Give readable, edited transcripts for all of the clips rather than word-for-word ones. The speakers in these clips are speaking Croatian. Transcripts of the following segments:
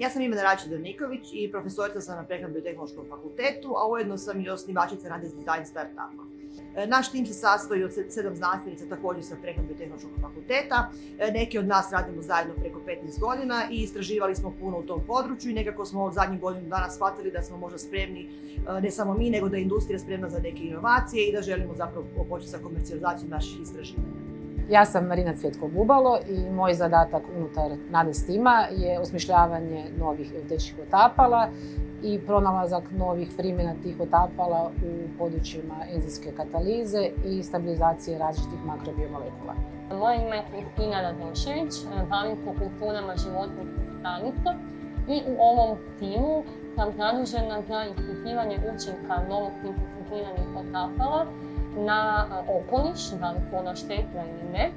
Ja sam Ivana Račić-Drniković i profesorica sam na Prehrambeno-tehnološkom fakultetu, a ujedno sam i osnivačica Nades Design Startupa. Naš tim se sastoji od 7 znanstvenica također sa Prehrambeno-tehnološkog fakulteta. Neki od nas radimo zajedno preko 15 godina i istraživali smo puno u tom području i nekako smo od zadnjih godinu dana shvatili da smo možda spremni, ne samo mi, nego da je industrija spremna za neke inovacije i da želimo zapravo početi sa komercijalizacijom naših istraživanja. Ja sam Marina Cvjetko-Bubalo i moj zadatak unutar Nades tima je osmišljavanje novih geodetskih otapala i pronalazak novih primjena tih otapala u područjima enzimske katalize i stabilizacije različitih makrobiomolekula. Moje ime je Kristina Radošević, bavim se kulturama životinjskih stanica i u ovom timu sam zadužena za ispitivanje učinka novog sintetiziranih otapala na okoliš, da li su ona štetna ili ne,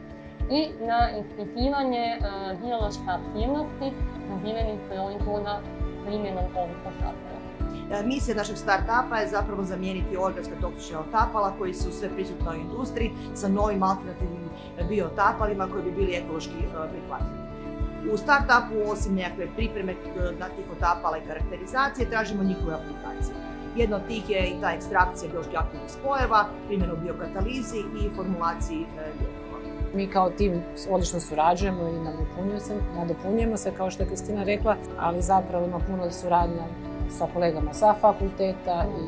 i na ispitivanje biološke aktivnosti dobivenih proizvoda primjenom ovih otapala. Misija našeg startupa je zapravo zamijeniti organska toksična otapala koji su sve prisutna u industriji sa novim alternativnim biootapalima koji bi bili ekološki prihvatljivi. U startupu, osim nekakve pripreme tih otapala i karakterizacije, tražimo njihove aplikacije. Jedna od tih je i ta ekstrakcija biološki aktivnih spojeva, primjena u biokatalizi i formulaciji lijekova. Mi kao tim odlično surađujemo i nadopunjujemo se, kao što je Kristina rekla, ali zapravo ima puno suradnja sa kolegama sa fakulteta i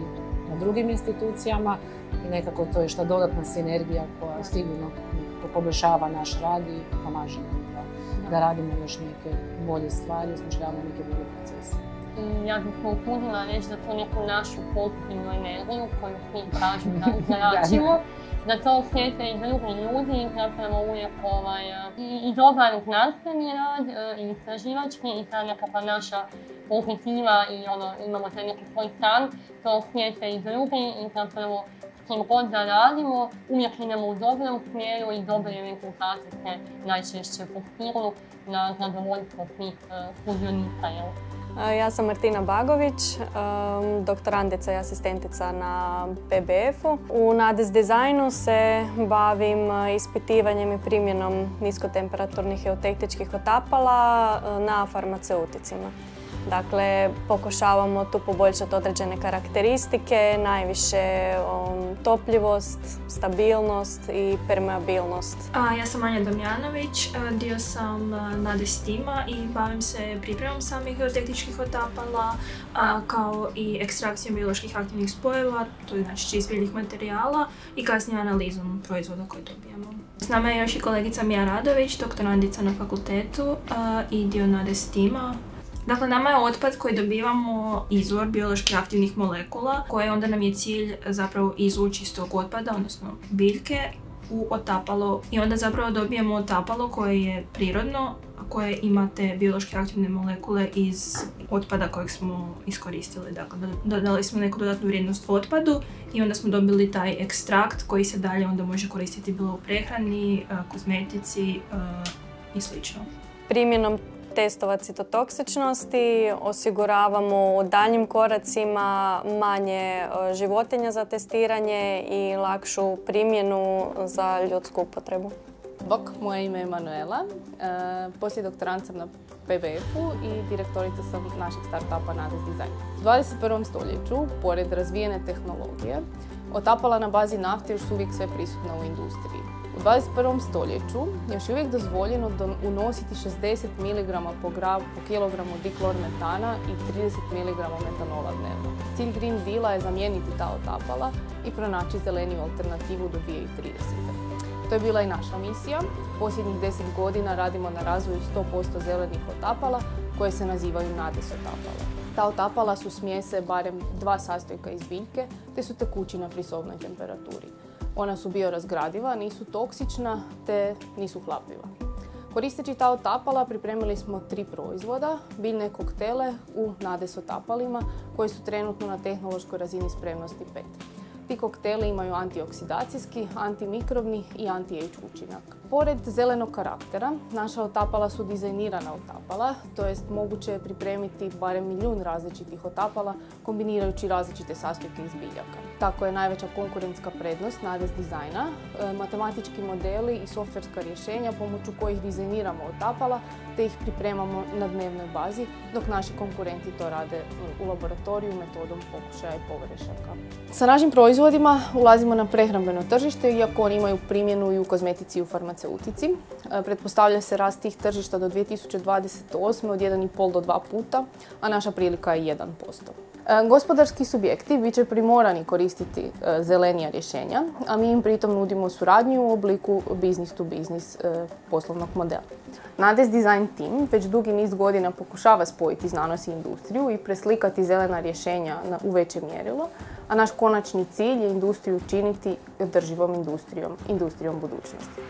na drugim institucijama i nekako to je što dodatna sinergija koja sigurno poboljšava naš rad i pomaže nam da radimo još neke bolje stvari, osmišljavamo neke bolje procese. Ja bih se usudila reći da to neku našu pozitivnu energiju koju svi kažu da zračimo, da to osjete i drugi ljudi i zapravo uvijek i dobar znanstveni rad i istraživački i ta nekakva naša pozitiva i imamo taj neki svoj san, to osjete i drugi i zapravo s kim god da radimo uvijek idemo u dobrom smjeru i dobri rezultati se najčešće postižu na zadovoljstvo svih sudionika. Ja sam Martina Bagović, doktorandica i asistentica na PBF-u. U Nades Designu se bavim ispitivanjem i primjenom niskotemperaturnih eutetičkih otapala na farmaceuticima. Dakle, pokušavamo tu poboljšati određene karakteristike, najviše topljivost, stabilnost i permeabilnost. Ja sam Anja Damjanović, dio sam Nades tima i bavim se pripremom samih eutetičkih otapala, kao i ekstrakcijom bioloških aktivnih spojeva, to je znači čist biljnih materijala i kasnije analizom proizvoda koje dobijamo. S nama je još i kolegica Mija Radović, doktorandica na fakultetu i dio Nades tima. Dakle, nama je otpad koji dobivamo izvor biološki aktivnih molekula, koje onda nam je cilj zapravo izvući iz tog otpada, odnosno biljke, u otapalo. I onda zapravo dobijemo otapalo koje je prirodno, koje ima te biološki aktivne molekule iz otpada kojeg smo iskoristili. Dakle, dodali smo neku dodatnu vrijednost otpadu i onda smo dobili taj ekstrakt koji se dalje onda može koristiti bilo u prehrani, kozmetici i sl. Primjenom testova citotoksičnosti osiguravamo u daljnjim koracima manje životinja za testiranje i lakšu primjenu za ljudsku upotrebu. Bok, moje ime je Manuela, poslijedoktorant sam na PBF-u i direktorica sam našeg startupa Nades Design. U 21. stoljeću, pored razvijene tehnologije, otapala na bazi nafte još uvijek sve prisutna u industriji. U 21. stoljeću još uvijek dozvoljeno unositi 60 mg po kilogramu diklormetana i 30 mg metanola dnevno. Cilj Green Deala je zamijeniti ta otapala i pronaći zeleniju alternativu do 2030. To je bila i naša misija. Posljednjih 10 godina radimo na razvoju 100% zelenih otapala koje se nazivaju Nades otapala. Ta otapala su smjese barem 2 sastojka iz biljke te su tekućina pri sobnoj temperaturi. Ona su biorazgradiva, nisu toksična te nisu hlapljiva. Koristeći ta otapala pripremili smo 3 proizvoda, biljne koktele u Nades otapalima koji su trenutno na tehnološkoj razini spremnosti 5. Ti kokteli imaju antioksidacijski, antimikrobni i anti-age učinak. Pored zelenog karaktera, naša otapala su dizajnirana otapala, to jest moguće je pripremiti barem 1.000.000 različitih otapala kombinirajući različite sastojke iz biljaka. Tako je najveća konkurentska prednost Nades dizajna, matematički modeli i softverska rješenja pomoću kojih dizajniramo otapala te ih pripremamo na dnevnoj bazi, dok naši konkurenti to rade u laboratoriju metodom pokušaja i pogrešaka. Sa našim proizvodima ulazimo na prehrambeno tržište, iako oni imaju primjenu i u kozmetici i u farmaceutici. Pretpostavlja se rast tih tržišta do 2028. od 1,5 do 2 puta, a naša prilika je 1%. Gospodarski subjekti bit će primorani koristiti zelenija rješenja, a mi im pritom nudimo suradnju u obliku business to business poslovnog modela. Nades Design Team već dugi niz godina pokušava spojiti znanost i industriju i preslikati zelena rješenja u veće mjerilo, a naš konačni cilj je industriju učiniti održivom industrijom budućnosti.